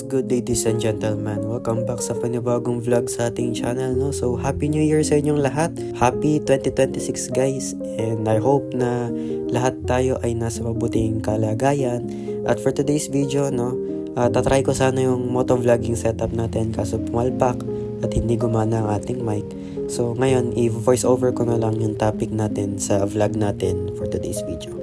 good ladies and gentlemen? Welcome back sa panibagong vlog sa ating channel, no? So, Happy New Year sa inyong lahat. Happy 2026 guys. And I hope na lahat tayo ay nasa mabuting kalagayan. At for today's video, no, tatry ko sana yung motovlogging setup natin kaso pumalpak at hindi gumana ang ating mic. So, ngayon, i-voice over ko na lang yung topic natin sa vlog natin for today's video.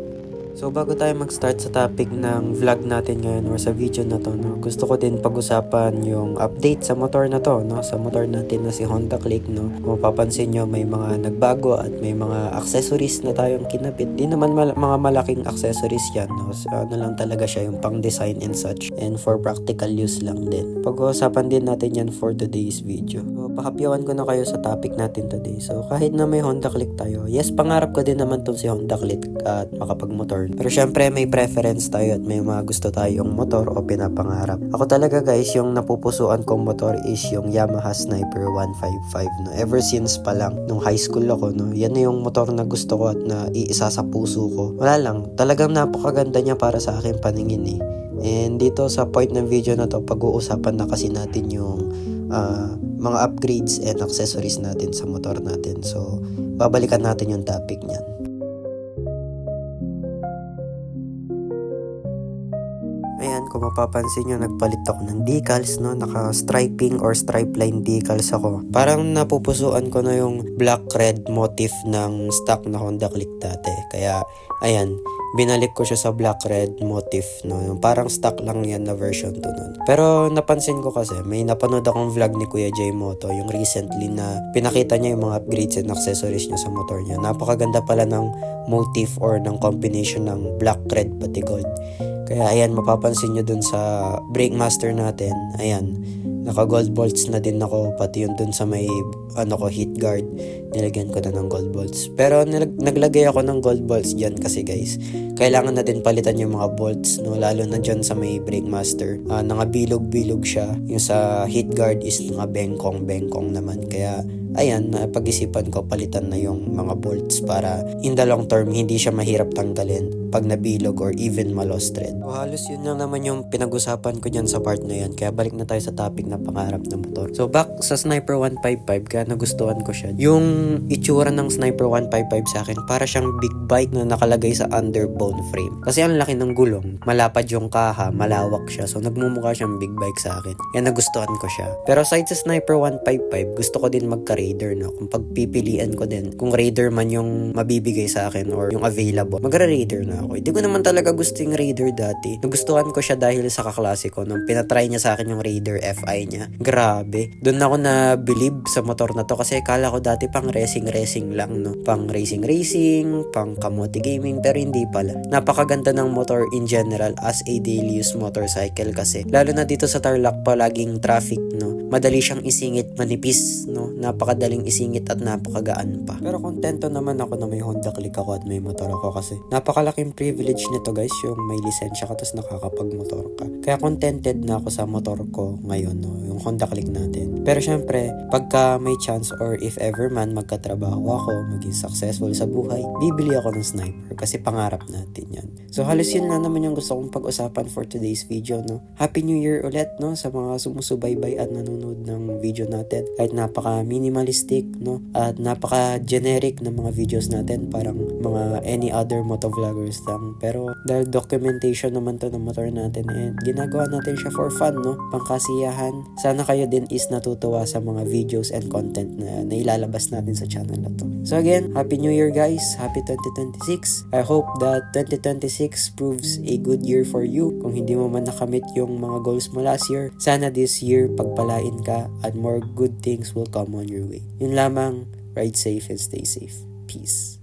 So bago tayo mag-start sa topic ng vlog natin ngayon or sa video na to, no, gusto ko din pag-usapan yung update sa motor na to, no, sa motor natin na si Honda Click, no. Kung mapapansin nyo, may mga nagbago at may mga accessories na tayong kinabit. Di naman mga malaking accessories yan, no. So, ano lang talaga siya, yung pang design and such, and for practical use lang din. Pag-uusapan din natin yan for today's video. So pahapyawan ko na kayo sa topic natin today. So kahit na may Honda Click tayo, yes, pangarap ko din naman tong si Honda Click at makapag-motor. Pero syempre may preference tayo at may mga gusto tayong motor o pinapangarap. Ako talaga guys, yung napupusuan kong motor is yung Yamaha Sniper 155, no. Ever since pa lang nung high school ako, no, yan na yung motor na gusto ko at na iisa sa puso ko. Wala lang, talagang napakaganda niya para sa akin paningin eh. And dito sa point ng video na to, pag-uusapan na kasi natin yung mga upgrades and accessories natin sa motor natin. So babalikan natin yung topic niyan. Ayan, kung mapapansin nyo, nagpalit ako ng decals, no? Naka-striping or stripe line decals ako. Parang napupusuan ko na yung black-red motif ng stock na Honda Click dati. Kaya, ayan, binalik ko siya sa black-red motif, no? Yung parang stock lang yan na version 2 nun. Pero napansin ko kasi, may napanood akong vlog ni Kuya J Moto, yung recently na pinakita niya yung mga upgrades and accessories niya sa motor niya. Napakaganda pala ng motif or ng combination ng black-red pati gold. Kaya ayan, mapapansin nyo dun sa brake master natin, ayan, naka gold bolts na din ako, pati yun dun sa may heat guard, nilagyan ko na ng gold bolts. Pero naglagay ako ng gold bolts dyan kasi guys, kailangan na din palitan yung mga bolts, no, lalo na dyan sa may brake master. Nangabilog-bilog siya, yung sa heat guard is bengkong naman. Kaya ayan, pag-isipan ko palitan na yung mga bolts para in the long term hindi siya mahirap tanggalin pag nabilog or even ma-lost thread. So, halos yun lang naman yung pinag-usapan ko dyan sa part na yan. Kaya balik na tayo sa topic na pangarap na motor. So back sa Sniper 155, kaya nagustuhan ko siya. Yung itsura ng Sniper 155 sa akin, para siyang big bike na nakalagay sa underbone frame. Kasi ang laki ng gulong, malapad yung kaha, malawak siya. So nagmumukha siyang big bike sa akin. Kaya nagustuhan ko siya. Pero aside sa Sniper 155, gusto ko din magka-Raider, no? Kung pagpipilian ko din, kung Raider man yung mabibigay sa akin or yung available, magra-Raider na ako. Hindi ko naman talaga gusto yung Raider dati. Nagustuhan ko siya dahil sa kaklase ko. Nung pinatry niya sa akin yung Raider FI niya, grabe. Doon ako na-believe sa motor na to kasi kala ko dati pang racing lang, no? Pang racing, pang kamote gaming, pero hindi pala. Napakaganda ng motor in general as a daily use motorcycle kasi. Lalo na dito sa Tarlac, palaging traffic, no? Madali siyang isingit, manipis, no? Napakadaling isingit at napakagaan pa. Pero kontento naman ako na may Honda Click ako at may motor ako kasi napakalaking privilege nito guys, yung may lisensya ka tapos nakakapag-motor ka. Kaya contented na ako sa motor ko ngayon, no? Yung Honda Click natin. Pero syempre, pagka may chance or if ever man magkatrabaho ako, maging successful sa buhay, bibili ako ng Sniper kasi pangarap natin yan. So halos yun na naman yung gusto kong pag-usapan for today's video, no? Happy New Year ulit, no? Sa mga sumusubaybay at nanonood ng video natin. Kahit napaka-minimalistic, no? At napaka-generic ng mga videos natin, parang mga any other motovloggers lang. Pero dahil documentation naman to ng motor natin, and ginagawa natin siya for fun, no? Pangkasiyahan. Sana kayo din is natutuwa sa mga videos and content na ilalabas natin sa channel na to. So again, Happy New Year guys! Happy 2026! I hope that 2026 proves a good year for you. Kung hindi mo man nakamit yung mga goals mo last year, sana this year pagpalain ka at more good things will come on your way. Yun lamang, ride safe and stay safe. Peace.